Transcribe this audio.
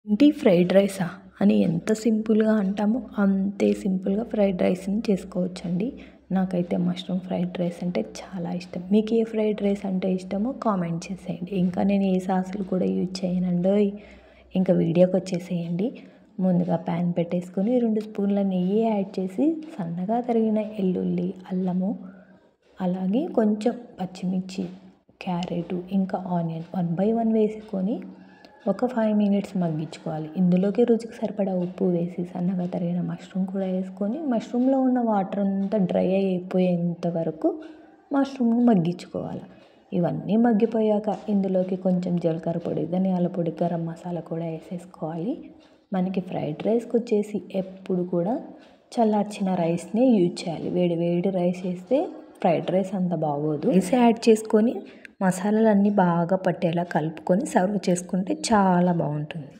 ఏంటి ఫ్రైడ్ రైసా అని ఎంత సింపుల్గా అంటామో అంతే సింపుల్గా ఫ్రైడ్ రైస్ని చేసుకోవచ్చండి. నాకైతే మష్రూమ్ ఫ్రైడ్ రైస్ అంటే చాలా ఇష్టం. మీకు ఏ ఫ్రైడ్ రైస్ అంటే ఇష్టమో కామెంట్ చేసేయండి. ఇంకా నేను ఏ సాసులు కూడా యూజ్ చేయనండోయ్. ఇంకా వీడియోకి వచ్చేసేయండి. ముందుగా ప్యాన్ పెట్టేసుకొని 2 స్పూన్ల నెయ్యి యాడ్ చేసి సన్నగా తరిగిన ఎల్లుల్లి, అల్లము, అలాగే కొంచెం పచ్చిమిర్చి, క్యారెట్ ఇంకా ఆనియన్ 1 బై 1 వేసుకొని ఒక 5 మినిట్స్ మగ్గించుకోవాలి. ఇందులోకి రుచికి సరిపడా ఉప్పు వేసి సన్నగా తరిగిన మష్రూమ్ కూడా వేసుకొని మష్రూమ్లో ఉన్న వాటర్ అంతా డ్రై అయిపోయేంత వరకు మష్రూమ్ను మగ్గించుకోవాలి. ఇవన్నీ మగ్గిపోయాక ఇందులోకి కొంచెం జీలకర్ర పొడి, ధనియాల పొడి, గరం మసాలా కూడా వేసేసుకోవాలి. మనకి ఫ్రైడ్ రైస్కి వచ్చేసి ఎప్పుడు కూడా చల్లార్చిన రైస్నే యూజ్ చేయాలి. వేడి వేడి రైస్ వేస్తే ఫ్రైడ్ రైస్ అంత బాగోదు. రైస్ యాడ్ చేసుకొని మసాలాలన్నీ బాగా పట్టేలా కలుపుకొని సర్వ్ చేసుకుంటే చాలా బాగుంటుంది.